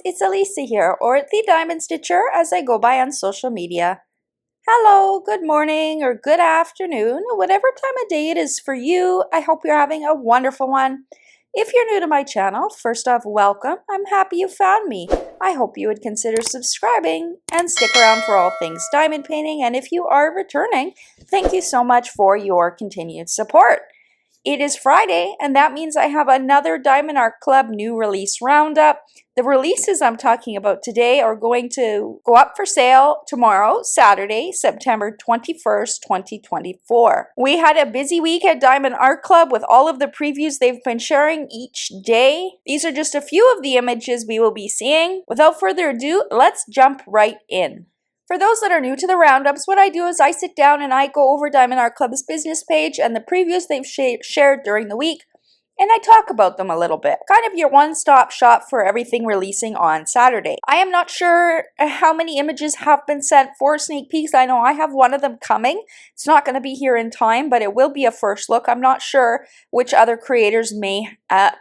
it's Elisa here, or the Diamond Stitcher as I go by on social media. Hello, good morning or good afternoon, whatever time of day it is for you. I hope you're having a wonderful one. If you're new to my channel, first off, welcome. I'm happy you found me. I hope you would consider subscribing and stick around for all things diamond painting. And if you are returning, thank you so much for your continued support. It is Friday, and that means I have another Diamond Art Club new release roundup. The releases I'm talking about today are going to go up for sale tomorrow, Saturday, September 21st, 2024. We had a busy week at Diamond Art Club with all of the previews they've been sharing each day. These are just a few of the images we will be seeing. Without further ado, let's jump right in. For those that are new to the roundups, what I do is I sit down and I go over Diamond Art Club's business page and the previews they've shared during the week, and I talk about them a little bit. Kind of your one-stop shop for everything releasing on Saturday. I am not sure how many images have been sent for sneak peeks. I know I have one of them coming. It's not going to be here in time, but it will be a first look. I'm not sure which other creators may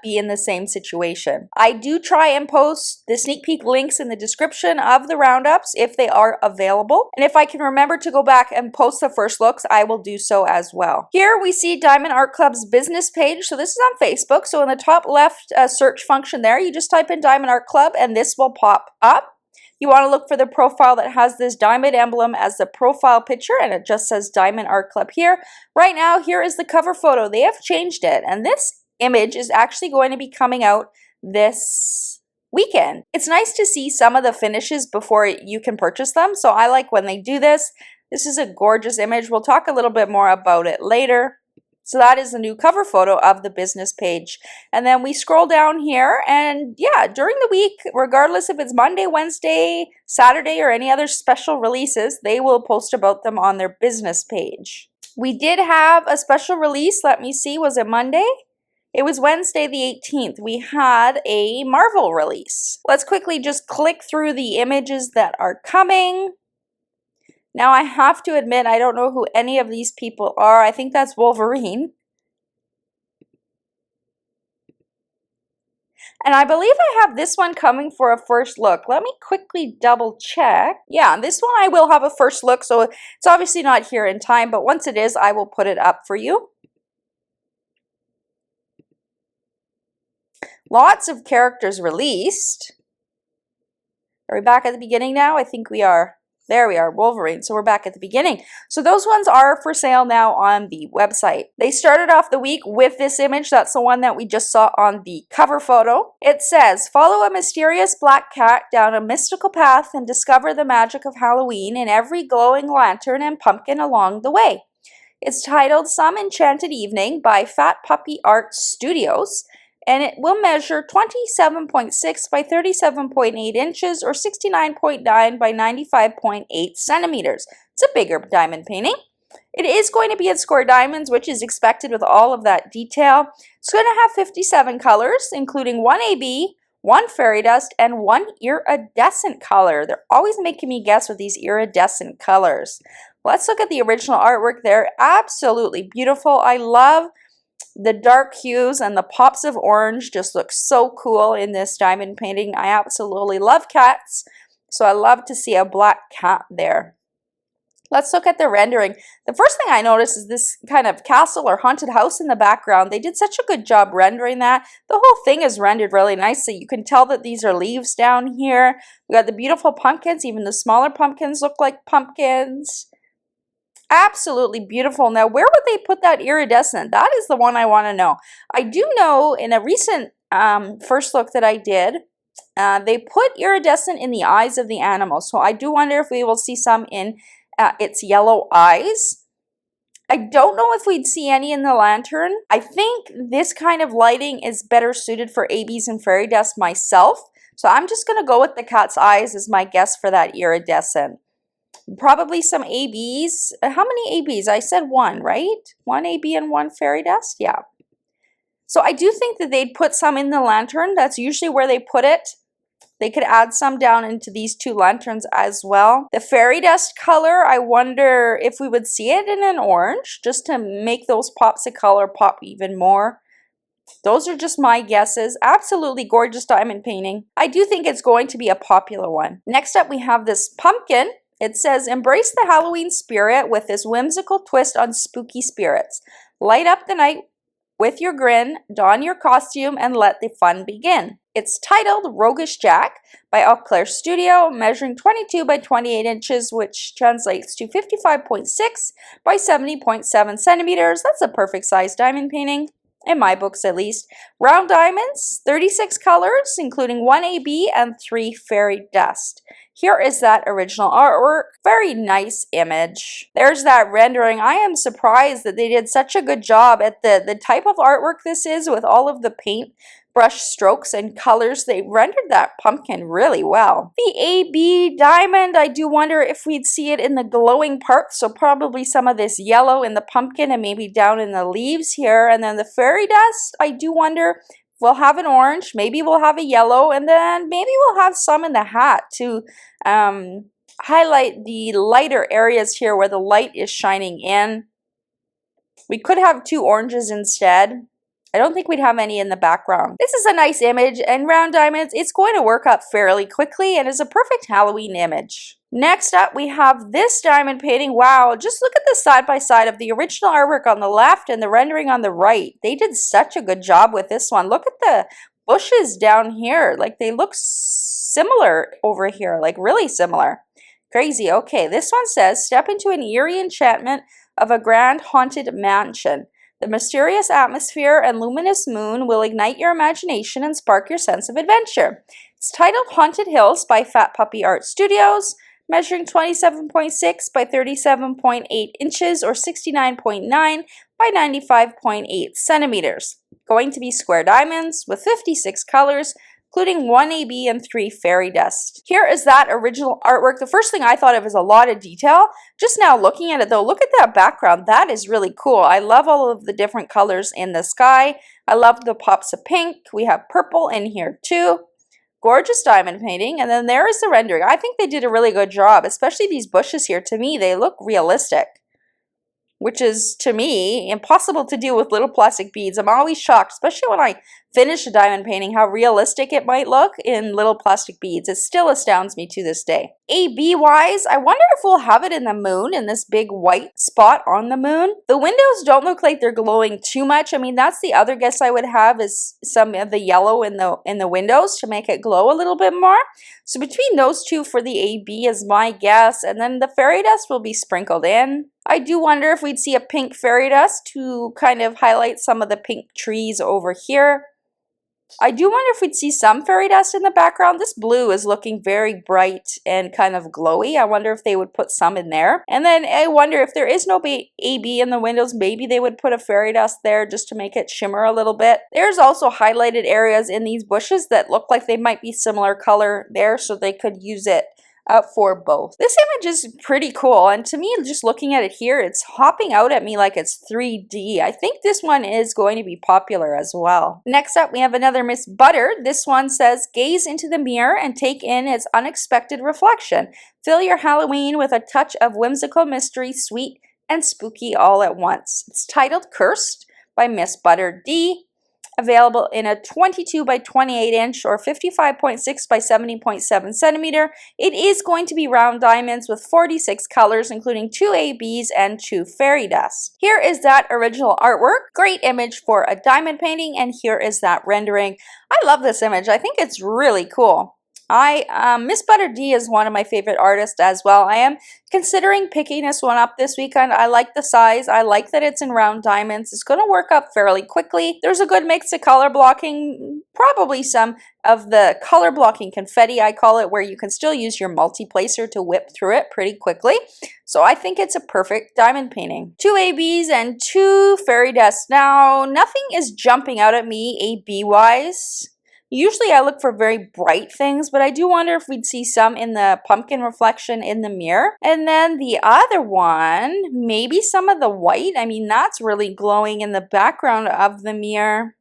be in the same situation. I do try and post the sneak peek links in the description of the roundups if they are available. And if I can remember to go back and post the first looks, I will do so as well. Here we see Diamond Art Club's business page. So this is on Facebook. So in the top left search function there, you just type in Diamond Art Club and this will pop up. You want to look for the profile that has this diamond emblem as the profile picture, and it just says Diamond Art Club here. Right now, here is the cover photo. They have changed it, and this image is actually going to be coming out this weekend. It's nice to see some of the finishes before you can purchase them, so I like when they do this. This is a gorgeous image. We'll talk a little bit more about it later. So that is the new cover photo of the business page. And then we scroll down here, and yeah, during the week, regardless if it's Monday, Wednesday, Saturday, or any other special releases, they will post about them on their business page. We did have a special release. Let me see, was it Monday? It was Wednesday the 18th. We had a Marvel release. Let's quickly just click through the images that are coming. Now, I have to admit, I don't know who any of these people are. I think that's Wolverine. And I believe I have this one coming for a first look. Let me quickly double check. Yeah, this one I will have a first look, so it's obviously not here in time, but once it is, I will put it up for you. Lots of characters released. Are we back at the beginning now? I think we are. There we are, Wolverine. So we're back at the beginning. So those ones are for sale now on the website. They started off the week with this image. That's the one that we just saw on the cover photo. It says, follow a mysterious black cat down a mystical path and discover the magic of Halloween in every glowing lantern and pumpkin along the way. It's titled Some Enchanted Evening by Fat Puppy Art Studios, and it will measure 27.6 by 37.8 inches or 69.9 by 95.8 centimeters. It's a bigger diamond painting. It is going to be in square diamonds, which is expected with all of that detail. It's going to have 57 colors, including 1 AB, 1 fairy dust, and 1 iridescent color. They're always making me guess with these iridescent colors. Let's look at the original artwork there. Absolutely beautiful. I love the dark hues and the pops of orange. Just look so cool in this diamond painting. I absolutely love cats, so I love to see a black cat there. Let's look at the rendering. The first thing I noticed is this kind of castle or haunted house in the background. They did such a good job rendering that. The whole thing is rendered really nicely. You can tell that these are leaves down here. We got the beautiful pumpkins. Even the smaller pumpkins look like pumpkins. Absolutely beautiful. Now, where would they put that iridescent? That is the one I want to know. I do know in a recent first look that I did, they put iridescent in the eyes of the animal. So I do wonder if we will see some in its yellow eyes. I don't know if we'd see any in the lantern. I think this kind of lighting is better suited for ABs and fairy dust myself. So I'm just going to go with the cat's eyes as my guess for that iridescent. Probably some ABs. How many ABs? I said 1, right? 1 AB and 1 fairy dust? Yeah. So I do think that they'd put some in the lantern. That's usually where they put it. They could add some down into these 2 lanterns as well. The fairy dust color, I wonder if we would see it in an orange, just to make those pops of color pop even more. Those are just my guesses. Absolutely gorgeous diamond painting. I do think it's going to be a popular one. Next up, we have this pumpkin. It says, embrace the Halloween spirit with this whimsical twist on spooky spirits. Light up the night with your grin, don your costume, and let the fun begin. It's titled Roguish Jack by Eau Claire Studio, measuring 22 by 28 inches, which translates to 55.6 by 70.7 centimeters. That's a perfect size diamond painting, in my books at least. Round diamonds, 36 colors, including 1 AB and 3 fairy dust. Here is that original artwork. Very nice image. There's that rendering. I am surprised that they did such a good job at the type of artwork this is with all of the paint brush strokes and colors. They rendered that pumpkin really well. The AB diamond, I do wonder if we'd see it in the glowing part, so probably some of this yellow in the pumpkin and maybe down in the leaves here. And then the fairy dust, I do wonder, we'll have an orange, maybe we'll have a yellow, and then maybe we'll have some in the hat to highlight the lighter areas here where the light is shining in. We could have 2 oranges instead. I don't think we'd have any in the background. This is a nice image, and round diamonds, it's going to work up fairly quickly and is a perfect Halloween image. Next up, we have this diamond painting. Wow, just look at the side-by-side of the original artwork on the left and the rendering on the right. They did such a good job with this one. Look at the bushes down here. Like, they look similar over here, like really similar. Crazy. Okay, this one says, step into an eerie enchantment of a grand haunted mansion. The mysterious atmosphere and luminous moon will ignite your imagination and spark your sense of adventure. It's titled Haunted Hills by Fat Puppy Art Studios, measuring 27.6 by 37.8 inches or 69.9 by 95.8 centimeters. Going to be square diamonds with 56 colors, including 1 AB and 3 fairy dust. Here is that original artwork. The first thing I thought of is a lot of detail. Just now looking at it though, look at that background. That is really cool. I love all of the different colors in the sky. I love the pops of pink. We have purple in here too. Gorgeous diamond painting. And then there is the rendering. I think they did a really good job, especially these bushes here. To me, they look realistic, which is, to me, impossible to do with little plastic beads. I'm always shocked, especially when I finish a diamond painting, how realistic it might look in little plastic beads. It still astounds me to this day. AB-wise, I wonder if we'll have it in the moon, in this big white spot on the moon. The windows don't look like they're glowing too much. I mean, that's the other guess I would have, is some of the yellow in the windows to make it glow a little bit more. So between those two for the AB is my guess, and then the fairy dust will be sprinkled in. I do wonder if we'd see a pink fairy dust to kind of highlight some of the pink trees over here. I do wonder if we'd see some fairy dust in the background. This blue is looking very bright and kind of glowy. I wonder if they would put some in there. And then I wonder if there is no AB in the windows, maybe they would put a fairy dust there just to make it shimmer a little bit. There's also highlighted areas in these bushes that look like they might be similar color there, so they could use it for both. This image is pretty cool, and to me, just looking at it here, it's hopping out at me like it's 3D. I think this one is going to be popular as well. Next up, we have another Miss Butter. This one says, gaze into the mirror and take in its unexpected reflection. Fill your Halloween with a touch of whimsical mystery, sweet and spooky all at once. It's titled Cursed by Miss Butter D. Available in a 22 by 28 inch or 55.6 by 70.7 centimeter. It is going to be round diamonds with 46 colors, including 2 ABs and 2 fairy dust. Here is that original artwork. Great image for a diamond painting, and here is that rendering. I love this image. I think it's really cool. Miss Butter D is one of my favorite artists as well. I am considering picking this one up this weekend. I like the size. I like that it's in round diamonds. It's going to work up fairly quickly. There's a good mix of color blocking, probably some of the color blocking confetti, I call it, where you can still use your multi-placer to whip through it pretty quickly. So I think it's a perfect diamond painting. 2 ABs and 2 fairy dust. Now, nothing is jumping out at me AB-wise. Usually I look for very bright things, but I do wonder if we'd see some in the pumpkin reflection in the mirror. And then the other one, maybe some of the white. I mean, that's really glowing in the background of the mirror.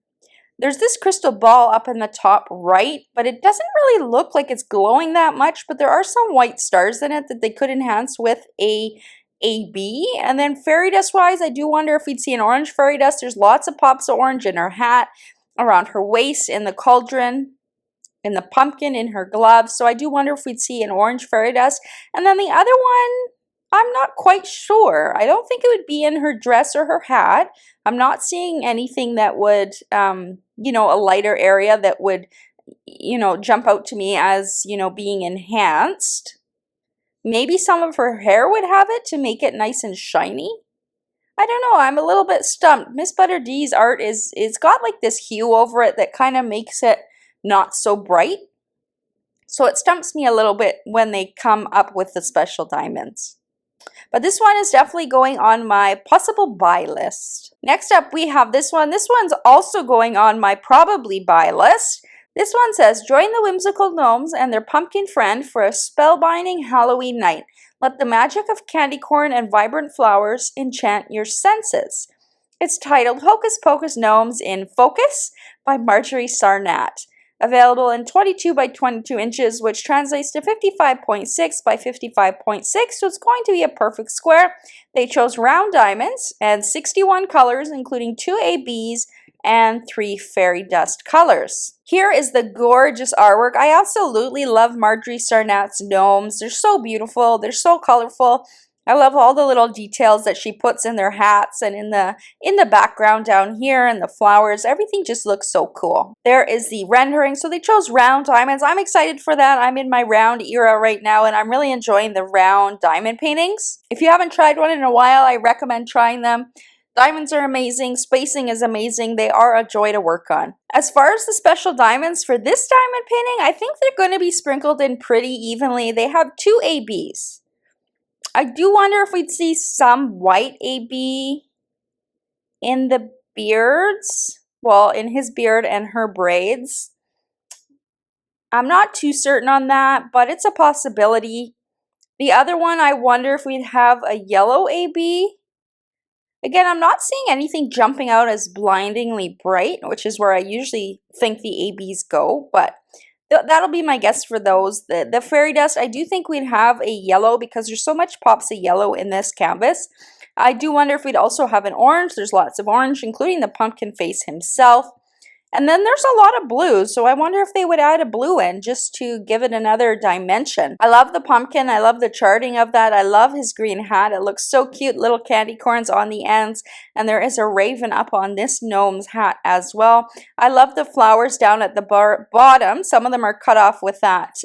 There's this crystal ball up in the top right, but it doesn't really look like it's glowing that much, but there are some white stars in it that they could enhance with a AB. And then fairy dust wise, I do wonder if we'd see an orange fairy dust. There's lots of pops of orange in her hat. around her waist, in the cauldron, in the pumpkin, in her gloves. So I do wonder if we'd see an orange fairy dust. And then the other one, I'm not quite sure. I don't think it would be in her dress or her hat. I'm not seeing anything that would, a lighter area that would, jump out to me as, being enhanced. Maybe some of her hair would have it to make it nice and shiny. I don't know. I'm a little bit stumped. Miss Butter D's art it's got like this hue over it that kind of makes it not so bright. So it stumps me a little bit when they come up with the special diamonds. But this one is definitely going on my possible buy list. Next up, we have this one. This one's also going on my probably buy list. This one says, join the whimsical gnomes and their pumpkin friend for a spellbinding Halloween night. Let the magic of candy corn and vibrant flowers enchant your senses. It's titled Hocus Pocus Gnomes in Focus by Marjorie Sarnat. Available in 22 by 22 inches, which translates to 55.6 by 55.6, so it's going to be a perfect square. They chose round diamonds and 61 colors, including 2 ABs and 3 fairy dust colors. Here is the gorgeous artwork. I absolutely love Marjorie Sarnat's gnomes. They're so beautiful. They're so colorful. I love all the little details that she puts in their hats and in the background down here and the flowers. Everything just looks so cool. There is the rendering. So they chose round diamonds. I'm excited for that. I'm in my round era right now and I'm really enjoying the round diamond paintings. If you haven't tried one in a while, I recommend trying them. Diamonds are amazing. Spacing is amazing. They are a joy to work on. As far as the special diamonds for this diamond painting, I think they're going to be sprinkled in pretty evenly. They have 2 ABs. I do wonder if we'd see some white AB in the beards. Well, in his beard and her braids. I'm not too certain on that, but it's a possibility. The other one, I wonder if we'd have a yellow AB. Again, I'm not seeing anything jumping out as blindingly bright, which is where I usually think the ABs go, but that'll be my guess for those. The fairy dust, I do think we'd have a yellow because there's so much pops of yellow in this canvas. I do wonder if we'd also have an orange. There's lots of orange, including the pumpkin face himself. And then there's a lot of blues, so I wonder if they would add a blue in just to give it another dimension. I love the pumpkin. I love the charting of that. I love his green hat. It looks so cute, little candy corns on the ends, and there is a raven up on this gnome's hat as well. I love the flowers down at the bottom. Some of them are cut off with that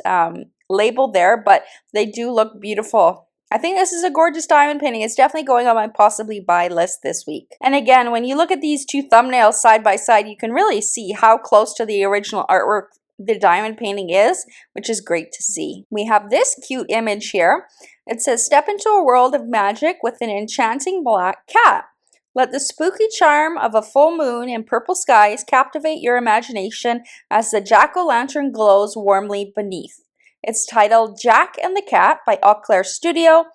label there, but they do look beautiful. I think this is a gorgeous diamond painting. It's definitely going on my possibly buy list this week. And again, when you look at these 2 thumbnails side by side, you can really see how close to the original artwork the diamond painting is, which is great to see. We have this cute image here. It says, step into a world of magic with an enchanting black cat. Let the spooky charm of a full moon in purple skies captivate your imagination as the jack-o'-lantern glows warmly beneath. It's titled Jack and the Cat by Eau Claire Studio.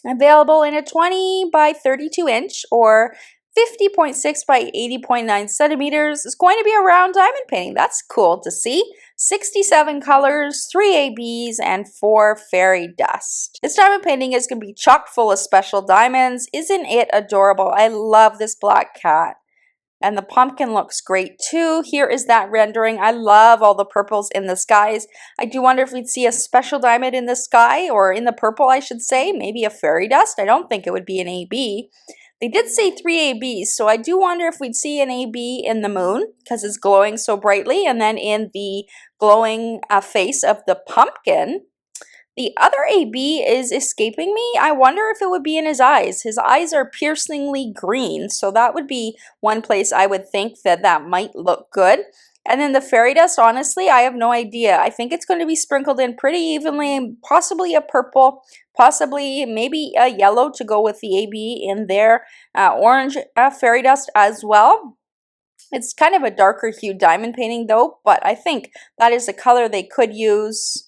Available in a 20 by 32 inch or 50.6 by 80.9 centimeters. It's going to be a round diamond painting. That's cool to see. 67 colors, 3 ABs, and 4 fairy dust. This diamond painting is going to be chock full of special diamonds. Isn't it adorable? I love this black cat. And the pumpkin looks great too. Here is that rendering. I love all the purples in the skies. I do wonder if we'd see a special diamond in the sky, or in the purple, I should say. Maybe a fairy dust. I don't think it would be an AB. They did say 3 ABs, so I do wonder if we'd see an AB in the moon because it's glowing so brightly, and then in the glowing face of the pumpkin. The other AB is escaping me. I wonder if it would be in his eyes. His eyes are piercingly green, so that would be one place I would think that might look good. And then the fairy dust, honestly, I have no idea. I think it's going to be sprinkled in pretty evenly, possibly a purple, possibly maybe a yellow to go with the AB in there, orange fairy dust as well. It's kind of a darker hued diamond painting though, but I think that is a color they could use.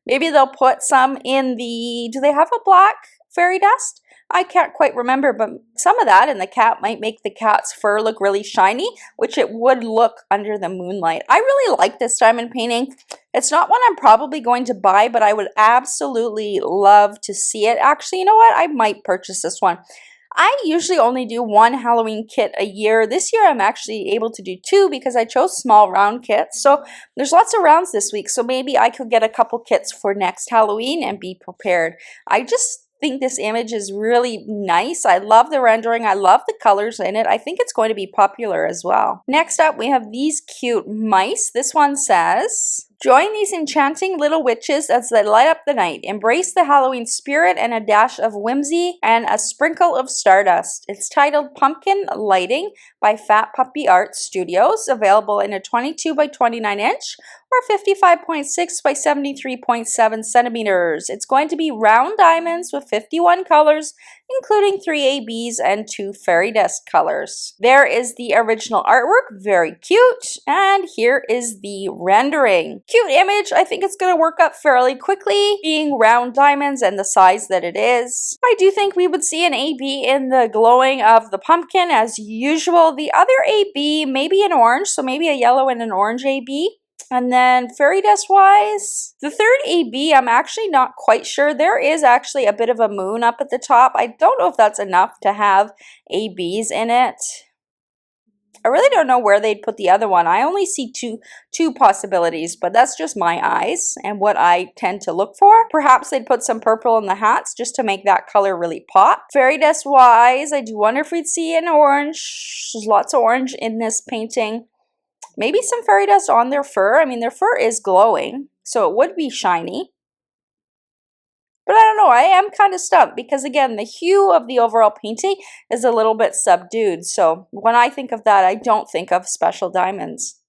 Maybe they'll put some in do they have a black fairy dust? I can't quite remember, but some of that in the cat might make the cat's fur look really shiny, which it would look under the moonlight. I really like this diamond painting. It's not one I'm probably going to buy, but I would absolutely love to see it. Actually, you know what? I might purchase this one. I usually only do one Halloween kit a year. This year I'm actually able to do two because I chose small round kits. So there's lots of rounds this week. So maybe I could get a couple kits for next Halloween and be prepared. I just think this image is really nice. I love the rendering. I love the colors in it. I think it's going to be popular as well. Next up, we have these cute mice. This one says, join these enchanting little witches as they light up the night. Embrace the Halloween spirit and a dash of whimsy and a sprinkle of stardust. It's titled Pumpkin Lighting by Fat Puppy Art Studios, available in a 22 by 29 inch or 55.6 by 73.7 centimeters. It's going to be round diamonds with 51 colors, including 3 ABs and 2 fairy dust colors. There is the original artwork, very cute, and here is the rendering. Cute image. I think it's going to work up fairly quickly, being round diamonds and the size that it is. I do think we would see an AB in the glowing of the pumpkin as usual. The other AB, maybe an orange, so maybe a yellow and an orange AB. And then fairy dust wise, the third AB, I'm actually not quite sure. There is actually a bit of a moon up at the top. I don't know if that's enough to have ABs in it. I really don't know where they'd put the other one. I only see two possibilities, but that's just my eyes and what I tend to look for. Perhaps they'd put some purple in the hats just to make that color really pop. Fairy dust wise, I do wonder if we'd see an orange. There's lots of orange in this painting. Maybe some fairy dust on their fur. I mean, their fur is glowing, so it would be shiny. But I don't know, I am kind of stumped because, again, the hue of the overall painting is a little bit subdued. So when I think of that, I don't think of special diamonds.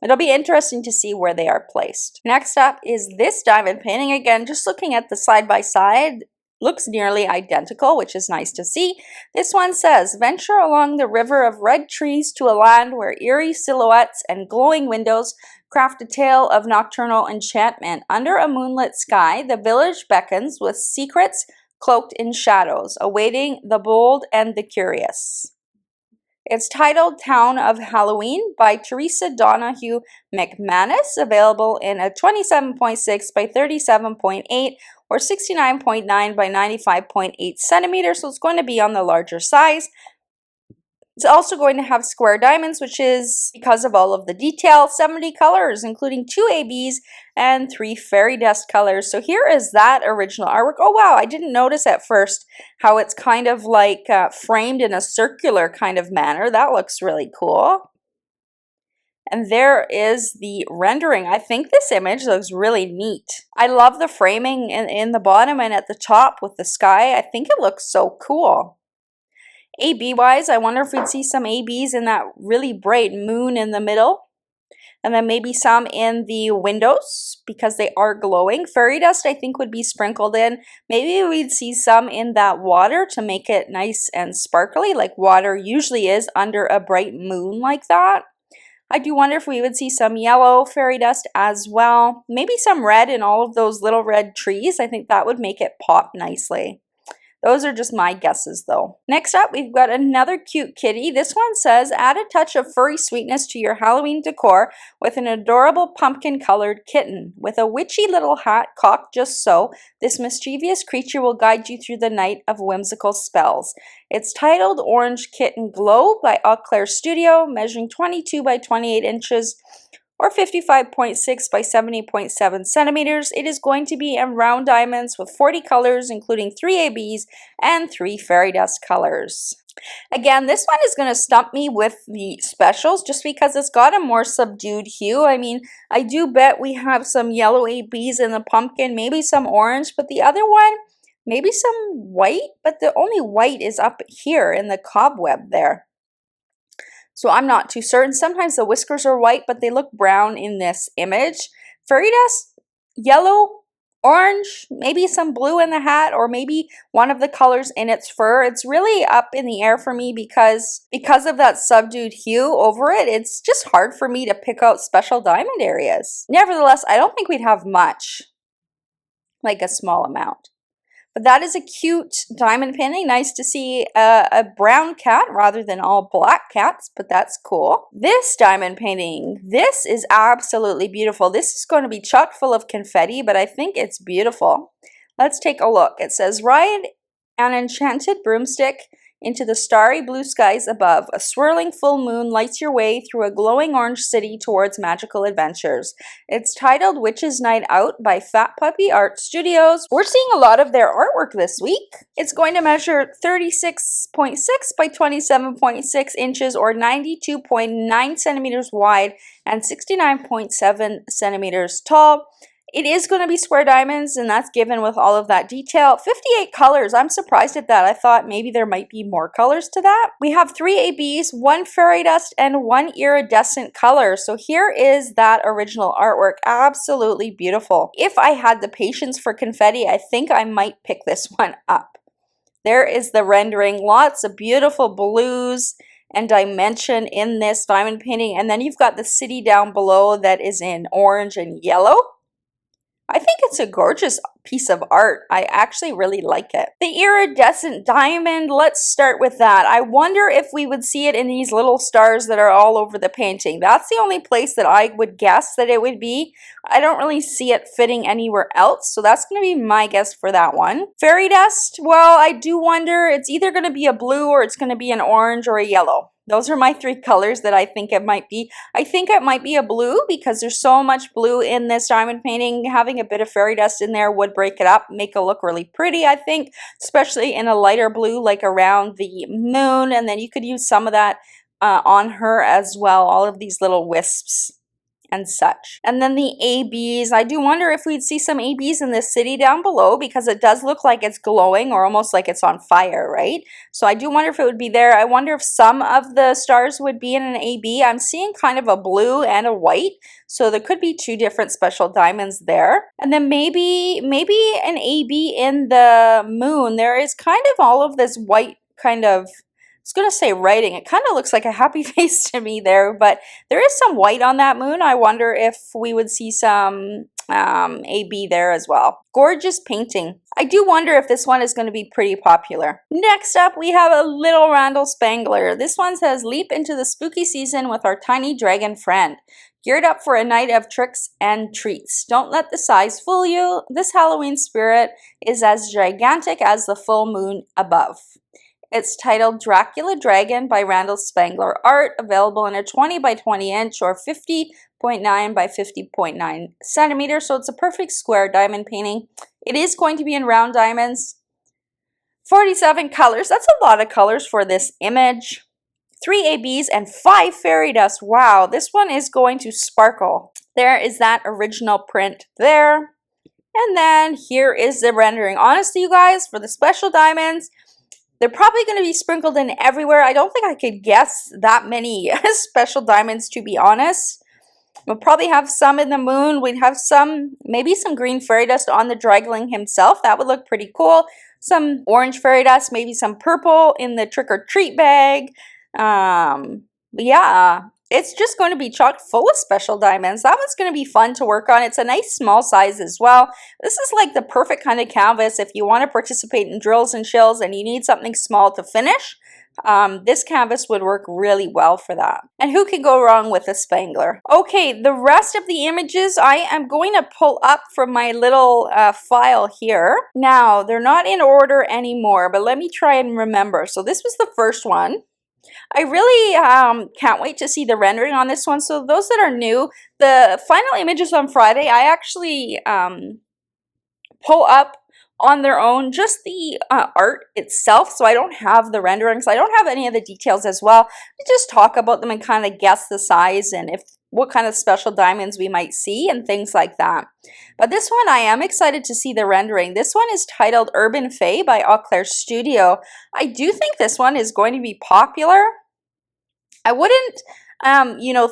It'll be interesting to see where they are placed. Next up is this diamond painting. Again, just looking at the side-by-side, looks nearly identical, which is nice to see. This one says, venture along the river of red trees to a land where eerie silhouettes and glowing windows craft a tale of nocturnal enchantment. Under a moonlit sky, the village beckons with secrets cloaked in shadows, awaiting the bold and the curious. It's titled Town of Halloween by Teresa Donahue McManus, available in a 27.6 by 37.8 or 69.9 by 95.8 centimeters, so it's going to be on the larger size. It's also going to have square diamonds, which is, because of all of the detail, 70 colors, including 2 ABs and 3 fairy dust colors. So here is that original artwork. Oh wow, I didn't notice at first how it's kind of like framed in a circular kind of manner. That looks really cool. And there is the rendering. I think this image looks really neat. I love the framing in the bottom and at the top with the sky. I think it looks so cool. AB wise, I wonder if we'd see some ABs in that really bright moon in the middle. And then maybe some in the windows because they are glowing. Fairy dust I think would be sprinkled in. Maybe we'd see some in that water to make it nice and sparkly like water usually is under a bright moon like that. I do wonder if we would see some yellow fairy dust as well. Maybe some red in all of those little red trees. I think that would make it pop nicely. Those are just my guesses though. Next up, we've got another cute kitty. This one says, add a touch of furry sweetness to your Halloween decor with an adorable pumpkin colored kitten. With a witchy little hat cocked just so, this mischievous creature will guide you through the night of whimsical spells. It's titled Orange Kitten Glow by Eau Claire Studio, measuring 22 by 28 inches. Or 55.6 by 70.7 centimeters. It is going to be in round diamonds with 40 colors, including 3 ABs and 3 fairy dust colors. Again, this one is going to stump me with the specials just because it's got a more subdued hue. I mean, I do bet we have some yellow ABs in the pumpkin, maybe some orange, but the other one, maybe some white, but the only white is up here in the cobweb there. So I'm not too certain. Sometimes the whiskers are white, but they look brown in this image. Fairy dust, yellow, orange, maybe some blue in the hat, or maybe one of the colors in its fur. It's really up in the air for me because of that subdued hue over it. It's just hard for me to pick out special diamond areas. Nevertheless, I don't think we'd have much, like a small amount. But that is a cute diamond painting. Nice to see a brown cat rather than all black cats, but that's cool. This diamond painting, this is absolutely beautiful. This is going to be chock full of confetti, but I think it's beautiful. Let's take a look. It says, ride An enchanted broomstick into the starry blue skies above. A swirling full moon lights your way through a glowing orange city towards magical adventures. It's titled Witch's Night Out by Fat Puppy Art Studios. We're seeing a lot of their artwork this week. It's going to measure 36.6 by 27.6 inches or 92.9 centimeters wide and 69.7 centimeters tall. It is going to be square diamonds, and that's given with all of that detail. 58 colors. I'm surprised at that. I thought maybe there might be more colors to that. We have 3 ABs, 1 fairy dust, and 1 iridescent color. So here is that original artwork. Absolutely beautiful. If I had the patience for confetti, I think I might pick this one up. There is the rendering. Lots of beautiful blues and dimension in this diamond painting. And then you've got the city down below that is in orange and yellow. I think it's a gorgeous piece of art. I actually really like it. The iridescent diamond, let's start with that. I wonder if we would see it in these little stars that are all over the painting. That's the only place that I would guess that it would be. I don't really see it fitting anywhere else, so that's going to be my guess for that one. Fairy dust, well, I do wonder. It's either going to be a blue or it's going to be an orange or a yellow. Those are my 3 colors that I think it might be. I think it might be a blue because there's so much blue in this diamond painting. Having a bit of fairy dust in there would break it up, make it look really pretty, I think, especially in a lighter blue like around the moon. And then you could use some of that on her as well, all of these little wisps and such. And then the ABs, I do wonder if we'd see some ABs in this city down below because it does look like it's glowing or almost like it's on fire, right? So I do wonder if it would be there. I wonder if some of the stars would be in an AB. I'm seeing kind of a blue and a white, so there could be 2 different special diamonds there. And then maybe an AB in the moon. There is kind of all of this white kind of, I was going to say writing. It kind of looks like a happy face to me there, but there is some white on that moon. I wonder if we would see some AB there as well. Gorgeous painting. I do wonder if this one is going to be pretty popular. Next up, we have a little Randall Spangler. This one says, leap into the spooky season with our tiny dragon friend. Geared up for a night of tricks and treats. Don't let the size fool you. This Halloween spirit is as gigantic as the full moon above. It's titled Dracula Dragon by Randall Spangler Art, available in a 20 by 20 inch or 50.9 by 50.9 centimeters. So it's a perfect square diamond painting. It is going to be in round diamonds. 47 colors. That's a lot of colors for this image. 3 ABs and 5 fairy dust. Wow, this one is going to sparkle. There is that original print there. And then here is the rendering. Honestly, you guys, for the special diamonds, they're probably going to be sprinkled in everywhere. I don't think I could guess that many special diamonds, to be honest. We'll probably have some in the moon. We'd have some, maybe some green fairy dust on the Dragling himself. That would look pretty cool. Some orange fairy dust, maybe some purple in the trick-or-treat bag. Yeah, it's just going to be chock full of special diamonds. That one's going to be fun to work on. It's a nice small size as well. This is like the perfect kind of canvas if you want to participate in drills and chills and you need something small to finish. This canvas would work really well for that. And who can go wrong with a Spangler? Okay, the rest of the images I am going to pull up from my little file here. Now, they're not in order anymore, but let me try and remember. So this was the first one. I really can't wait to see the rendering on this one. So those that are new, the final images on Friday, I actually pull up on their own just the art itself. So I don't have the renderings. I don't have any of the details as well. I just talk about them and kind of guess the size and what kind of special diamonds we might see and things like that. But this one, I am excited to see the rendering. This one is titled Urban Fae by Eau Claire Studio. I do think this one is going to be popular. I wouldn't,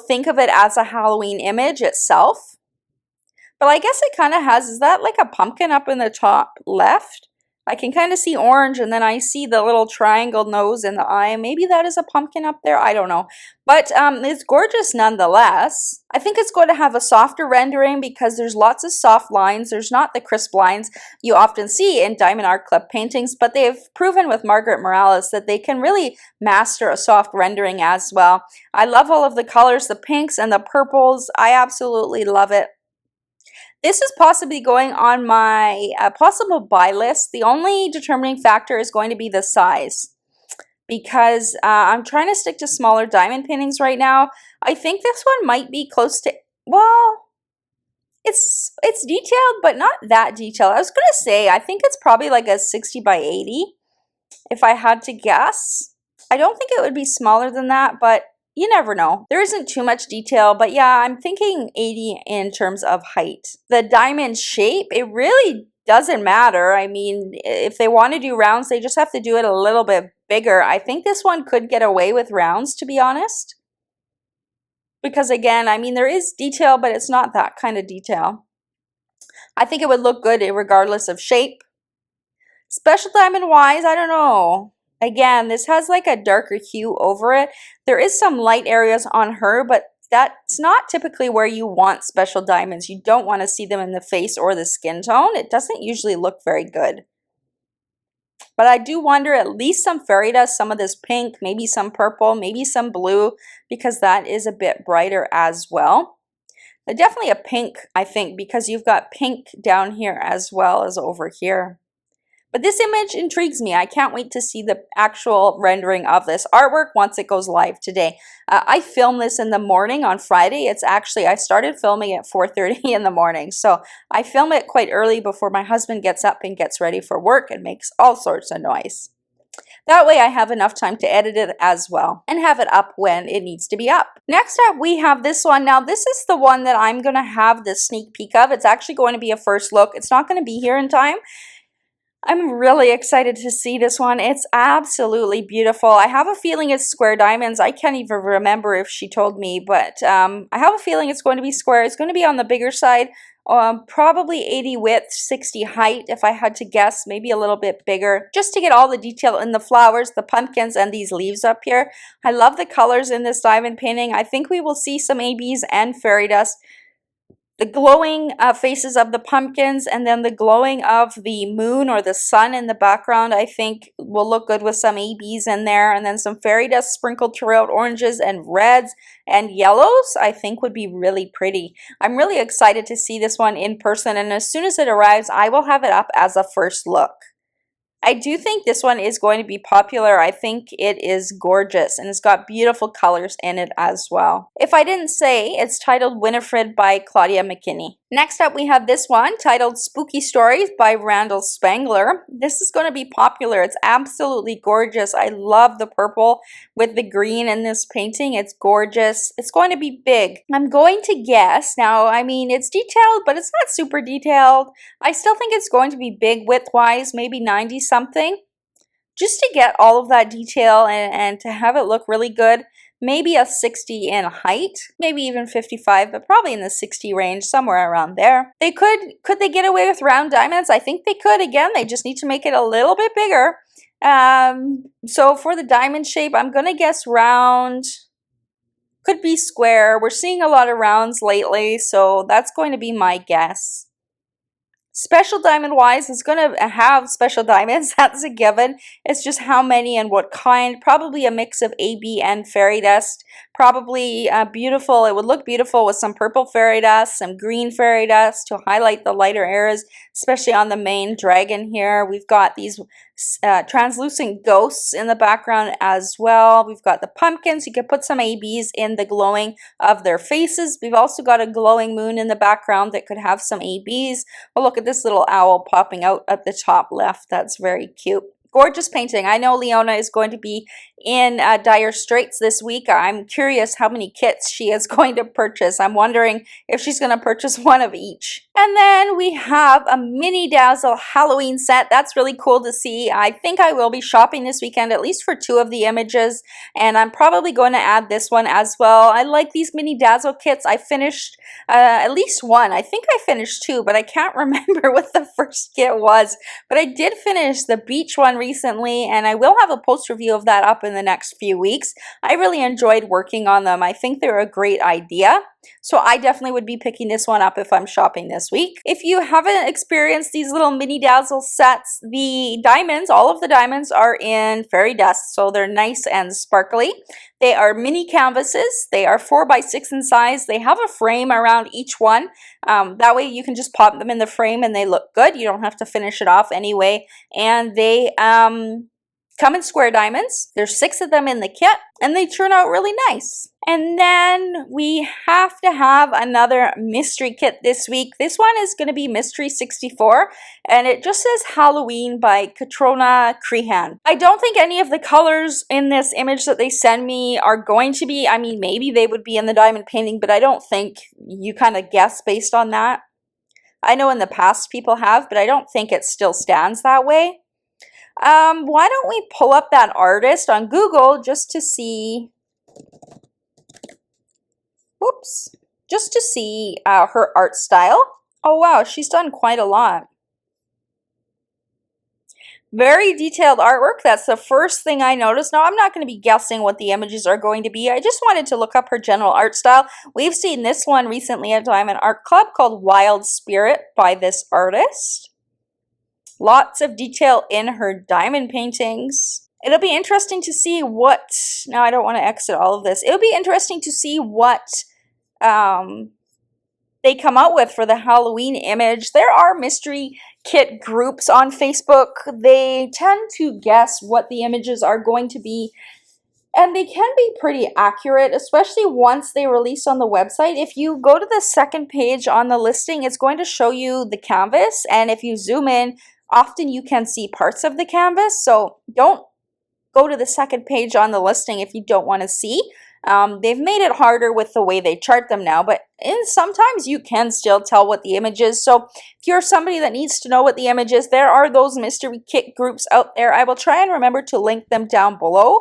think of it as a Halloween image itself. But I guess it kind of has, is that like a pumpkin up in the top left? I can kind of see orange, and then I see the little triangle nose and the eye. Maybe that is a pumpkin up there. I don't know. But it's gorgeous nonetheless. I think it's going to have a softer rendering because there's lots of soft lines. There's not the crisp lines you often see in Diamond Art Club paintings, but they've proven with Margaret Morales that they can really master a soft rendering as well. I love all of the colors, the pinks and the purples. I absolutely love it. This is possibly going on my possible buy list. The only determining factor is going to be the size because I'm trying to stick to smaller diamond paintings right now. I think this one might be close to, well, it's detailed, but not that detailed. I was going to say, I think it's probably like a 60 by 80 if I had to guess. I don't think it would be smaller than that, but you never know. There isn't too much detail, but yeah, I'm thinking 80 in terms of height. The diamond shape, it really doesn't matter. I mean, if they want to do rounds, they just have to do it a little bit bigger. I think this one could get away with rounds, to be honest. Because again, I mean, there is detail, but it's not that kind of detail. I think it would look good regardless of shape. Special diamond wise, I don't know. Again, this has like a darker hue over it. There is some light areas on her, but that's not typically where you want special diamonds. You don't want to see them in the face or the skin tone. It doesn't usually look very good. But I do wonder at least some fairy dust, some of this pink, maybe some purple, maybe some blue, because that is a bit brighter as well. But definitely a pink, I think, because you've got pink down here as well as over here. But this image intrigues me. I can't wait to see the actual rendering of this artwork once it goes live today. I filmed this in the morning on Friday. It's actually, I started filming at 4:30 in the morning. So I film it quite early before my husband gets up and gets ready for work and makes all sorts of noise. That way I have enough time to edit it as well and have it up when it needs to be up. Next up, we have this one. Now, this is the one that I'm going to have the sneak peek of. It's actually going to be a first look. It's not going to be here in time. I'm really excited to see this one. It's absolutely beautiful. I have a feeling it's square diamonds. I can't even remember if she told me, but I have a feeling it's going to be square. It's going to be on the bigger side, probably 80 width, 60 height, if I had to guess, maybe a little bit bigger, just to get all the detail in the flowers, the pumpkins, and these leaves up here. I love the colors in this diamond painting. I think we will see some ABs and fairy dust. The glowing faces of the pumpkins and then the glowing of the moon or the sun in the background, I think will look good with some ABs in there. And then some fairy dust sprinkled throughout oranges and reds and yellows, I think would be really pretty. I'm really excited to see this one in person. And as soon as it arrives, I will have it up as a first look. I do think this one is going to be popular. I think it is gorgeous and it's got beautiful colors in it as well. If I didn't say, it's titled Winifred by Claudia McKinney. Next up, we have this one titled Spooky Stories by Randall Spangler. This is going to be popular. It's absolutely gorgeous. I love the purple with the green in this painting. It's gorgeous. It's going to be big. I'm going to guess. Now, I mean, it's detailed, but it's not super detailed. I still think it's going to be big width-wise, maybe 90 something. Just to get all of that detail and to have it look really good. Maybe a 60 in height, maybe even 55, but probably in the 60 range, somewhere around there. Could they get away with round diamonds? I think they could. Again, they just need to make it a little bit bigger. So for the diamond shape, I'm going to guess round. Could be square. We're seeing a lot of rounds lately, so that's going to be my guess. Special diamond wise, it's going to have special diamonds. That's a given. It's just how many and what kind. Probably a mix of AB and fairy dust. Probably beautiful. It would look beautiful with some purple fairy dust, some green fairy dust to highlight the lighter areas, especially on the main dragon here. We've got these translucent ghosts in the background as well. We've got the pumpkins. You could put some ABs in the glowing of their faces. We've also got a glowing moon in the background that could have some ABs. Oh, look at this little owl popping out at the top left. That's very cute. Gorgeous painting. I know Leona is going to be in dire straits this week. I'm curious how many kits she is going to purchase. I'm wondering if she's going to purchase one of each. And then we have a mini Dazzle Halloween set. That's really cool to see. I think I will be shopping this weekend, at least for 2 of the images. And I'm probably going to add this one as well. I like these mini Dazzle kits. I finished at least one. I think I finished 2, but I can't remember what the first kit was. But I did finish the beach one recently, and I will have a post review of that up in the next few weeks. I really enjoyed working on them. I think they're a great idea. So I definitely would be picking this one up if I'm shopping this week. If you haven't experienced these little mini dazzle sets, the diamonds, all of the diamonds are in fairy dust, so they're nice and sparkly. They are mini canvases. They are 4 by 6 in size. They have a frame around each one. That way you can just pop them in the frame and they look good. You don't have to finish it off anyway. And they come in square diamonds. There's 6 of them in the kit and they turn out really nice. And then we have to have another mystery kit this week. This one is going to be Mystery 64 and it just says Halloween by Katrona Crehan. I don't think any of the colors in this image that they send me are going to be, I mean, maybe they would be in the diamond painting, but I don't think you kind of guess based on that. I know in the past people have, but I don't think it still stands that way. Why don't we pull up that artist on Google just to see, whoops, just to see her art style. Oh wow, she's done quite a lot. Very detailed artwork. That's the first thing I noticed. Now, I'm not going to be guessing what the images are going to be. I just wanted to look up her general art style. We've seen this one recently at Diamond Art Club called Wild Spirit by this artist. Lots of detail in her diamond paintings. It'll be interesting to see what, now I don't want to exit all of this. It'll be interesting to see what they come out with for the Halloween image. There are mystery kit groups on Facebook. They tend to guess what the images are going to be, and they can be pretty accurate, especially once they release on the website. If you go to the second page on the listing, it's going to show you the canvas, and if you zoom in, often you can see parts of the canvas, so don't go to the second page on the listing if you don't want to see. They've made it harder with the way they chart them now, but sometimes you can still tell what the image is. So if you're somebody that needs to know what the image is, there are those mystery kit groups out there. I will try and remember to link them down below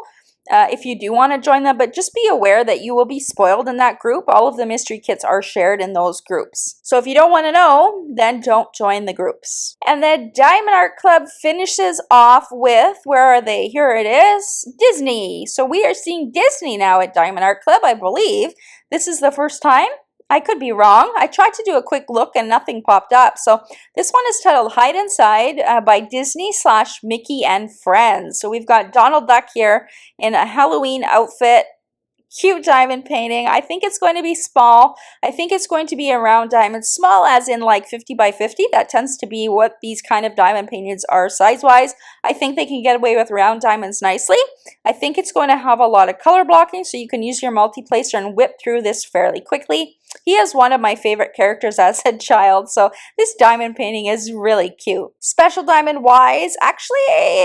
if you do want to join them, but just be aware that you will be spoiled in that group. All of the mystery kits are shared in those groups. So if you don't want to know, then don't join the groups. And then Diamond Art Club finishes off with, where are they? Here it is, Disney. So we are seeing Disney now at Diamond Art Club, I believe. This is the first time. I could be wrong. I tried to do a quick look and nothing popped up. So this one is titled Hide Inside by Disney/Mickey and Friends. So we've got Donald Duck here in a Halloween outfit. Cute diamond painting. I think it's going to be small. I think it's going to be a round diamond. Small as in like 50 by 50. That tends to be what these kind of diamond paintings are size-wise. I think they can get away with round diamonds nicely. I think it's going to have a lot of color blocking, so you can use your multi-placer and whip through this fairly quickly. He is one of my favorite characters as a child, so this diamond painting is really cute. Special diamond wise, actually,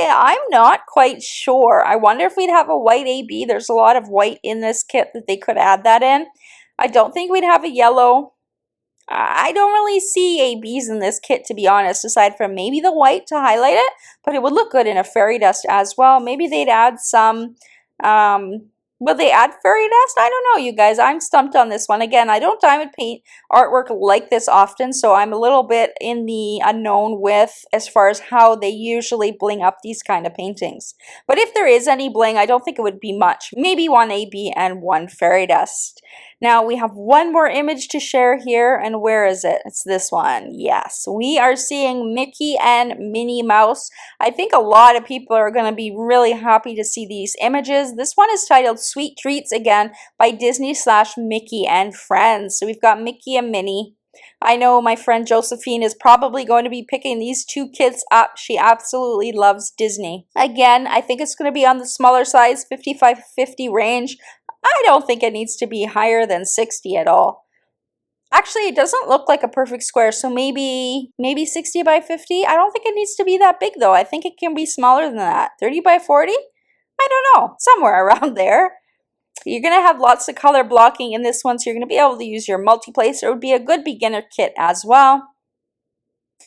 I'm not quite sure. I wonder if we'd have a white AB. There's a lot of white in this kit that they could add that in. I don't think we'd have a yellow. I don't really see ABs in this kit, to be honest, aside from maybe the white to highlight it, but it would look good in a fairy dust as well. Maybe they'd add some, will they add fairy dust? I don't know, you guys. I'm stumped on this one. Again, I don't diamond paint artwork like this often, so I'm a little bit in the unknown with as far as how they usually bling up these kind of paintings. But if there is any bling, I don't think it would be much. Maybe one AB and one fairy dust. Now we have one more image to share here, and where is it? It's this one. Yes, we are seeing Mickey and Minnie Mouse. I think a lot of people are going to be really happy to see these images. This one is titled Sweet Treats, again, by Disney/Mickey and Friends. So we've got Mickey and Minnie. I know my friend Josephine is probably going to be picking these two kids up. She absolutely loves Disney. Again, I think it's going to be on the smaller size, 55-50 range. I don't think it needs to be higher than 60 at all. Actually, it doesn't look like a perfect square, so maybe 60 by 50. I don't think it needs to be that big, though. I think it can be smaller than that. 30 by 40? I don't know. Somewhere around there. You're going to have lots of color blocking in this one, so you're going to be able to use your multi-placer. It would be a good beginner kit as well.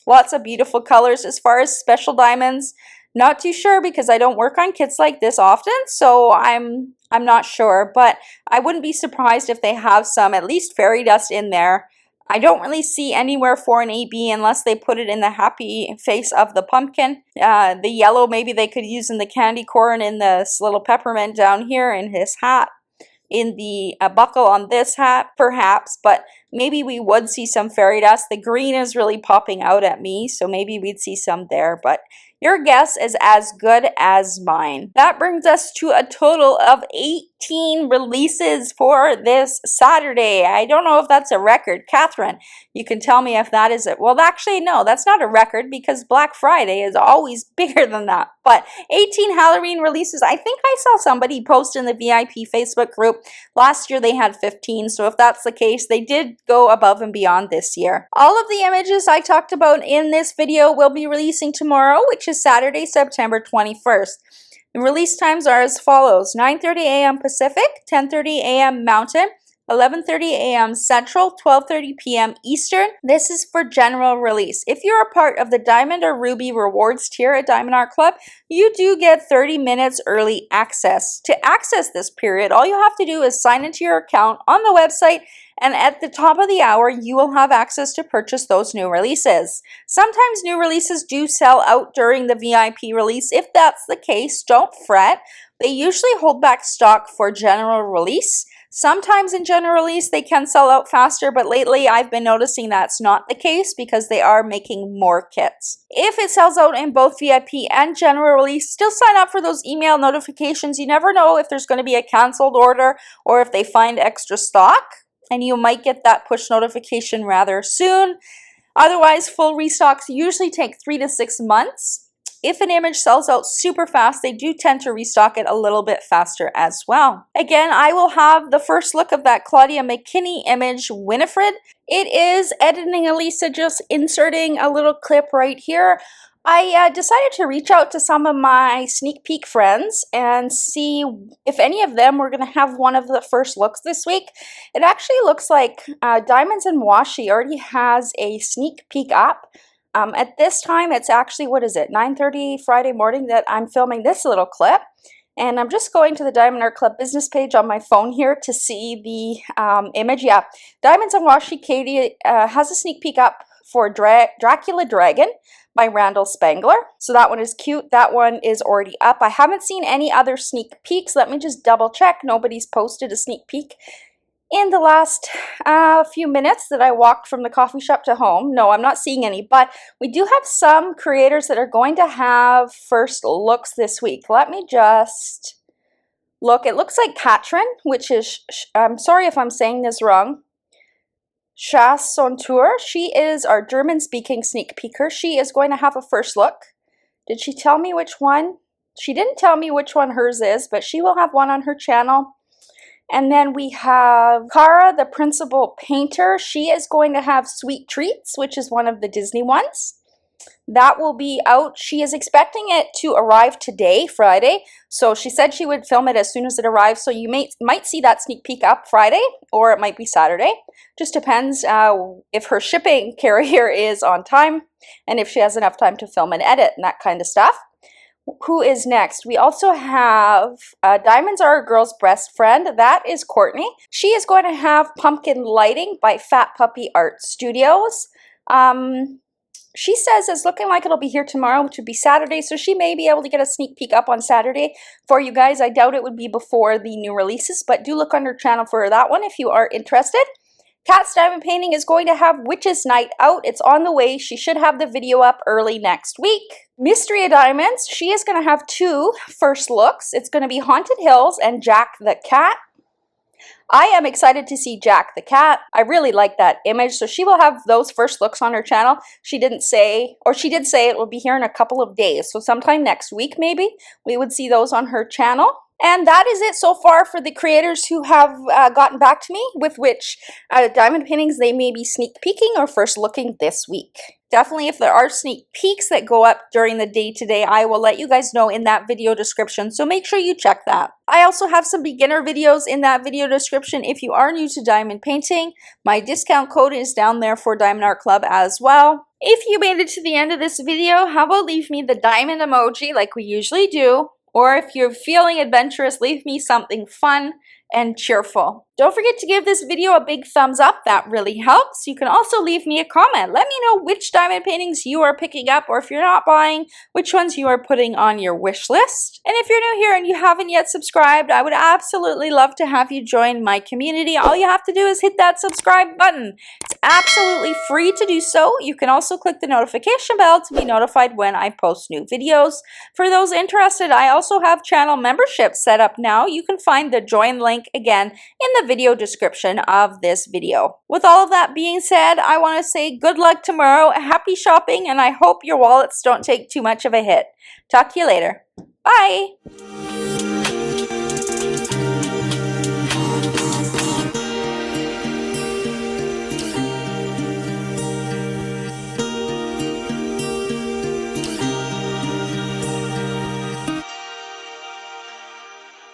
Lots of beautiful colors. As far as special diamonds, not too sure because I don't work on kits like this often, so I'm not sure, but I wouldn't be surprised if they have some, at least fairy dust in there. I don't really see anywhere for an AB unless they put it in the happy face of the pumpkin. The yellow maybe they could use in the candy corn, in this little peppermint down here in his hat. in the buckle on this hat, perhaps, but maybe we would see some fairy dust. The green is really popping out at me, so maybe we'd see some there, but your guess is as good as mine. That brings us to a total of 18 releases for this Saturday. I don't know if that's a record. Catherine, you can tell me if that is it. Well, actually, no, that's not a record because Black Friday is always bigger than that. But 18 Halloween releases. I think I saw somebody post in the VIP Facebook group. Last year they had 15, so if that's the case, they did go above and beyond this year. All of the images I talked about in this video will be releasing tomorrow, which is Saturday, September 21st. The release times are as follows: 9:30 a.m. Pacific, 10:30 a.m. Mountain, 11:30 a.m. Central, 12:30 p.m. Eastern. This is for general release. If you're a part of the Diamond or Ruby rewards tier at Diamond Art Club, you do get 30 minutes early access. To access this period, all you have to do is sign into your account on the website, and at the top of the hour, you will have access to purchase those new releases. Sometimes new releases do sell out during the VIP release. If that's the case, don't fret. They usually hold back stock for general release. Sometimes in general release, they can sell out faster, but lately I've been noticing that's not the case because they are making more kits. If it sells out in both VIP and general release, still sign up for those email notifications. You never know if there's going to be a canceled order or if they find extra stock, and you might get that push notification rather soon. Otherwise, full restocks usually take 3 to 6 months. If an image sells out super fast, they do tend to restock it a little bit faster as well. Again, I will have the first look of that Claudia McKinney image, Winifred. It is Editing Elisa, just inserting a little clip right here. I decided to reach out to some of my sneak peek friends and see if any of them were going to have one of the first looks this week. It actually looks like Diamonds and Washi already has a sneak peek up. At this time, it's actually, 9:30 Friday morning that I'm filming this little clip. And I'm just going to the Diamond Art Club business page on my phone here to see the image. Yeah, Diamonds and Washi Katie has a sneak peek up for Dracula Dragon by Randall Spangler. So that one is cute. That one is already up. I haven't seen any other sneak peeks. Let me just double check. Nobody's posted a sneak peek in the last few minutes that I walked from the coffee shop to home. No, I'm not seeing any, but we do have some creators that are going to have first looks this week. Let me just look. It looks like Katrin, which is, I'm sorry if I'm saying this wrong, Chassontour. She is our German-speaking sneak peeker. She is going to have a first look. Did she tell me which one? She didn't tell me which one hers is, but she will have one on her channel. And then we have Cara, the Principal Painter. She is going to have Sweet Treats, which is one of the Disney ones. That will be out. She is expecting it to arrive today, Friday. So she said she would film it as soon as it arrives. So you might see that sneak peek up Friday, or it might be Saturday. Just depends if her shipping carrier is on time and if she has enough time to film and edit and that kind of stuff. Who is next? We also have Diamonds Are a Girl's Best Friend. That is Courtney. She is going to have Pumpkin Lighting by Fat Puppy Art Studios. She says it's looking like it'll be here tomorrow, which would be Saturday, so she may be able to get a sneak peek up on Saturday for you guys. I doubt it would be before the new releases, but do look on her channel for that one if you are interested. Kat's Diamond Painting is going to have Witches Night out. It's on the way. She should have the video up early next week. Mystery of Diamonds, she is going to have 2 first looks. It's going to be Haunted Hills and Jack the Cat. I am excited to see Jack the Cat. I really like that image, so she will have those first looks on her channel. She didn't say, or she did say it will be here in a couple of days, so sometime next week maybe we would see those on her channel. And that is it so far for the creators who have gotten back to me with which diamond paintings they may be sneak peeking or first looking this week. Definitely, if there are sneak peeks that go up during the day today, I will let you guys know in that video description, so make sure you check that. I also have some beginner videos in that video description. If you are new to diamond painting, my discount code is down there for Diamond Art Club as well. If you made it to the end of this video, how about leave me the diamond emoji like we usually do? Or if you're feeling adventurous, leave me something fun and cheerful. Don't forget to give this video a big thumbs up, that really helps. You can also leave me a comment. Let me know which diamond paintings you are picking up, or if you're not buying, which ones you are putting on your wish list. And if you're new here and you haven't yet subscribed, I would absolutely love to have you join my community. All you have to do is hit that subscribe button. It's absolutely free to do so. You can also click the notification bell to be notified when I post new videos. For those interested, I also have channel membership set up now. You can find the join link again in the video description of this video. With all of that being said, I want to say good luck tomorrow, happy shopping, and I hope your wallets don't take too much of a hit. Talk to you later. Bye!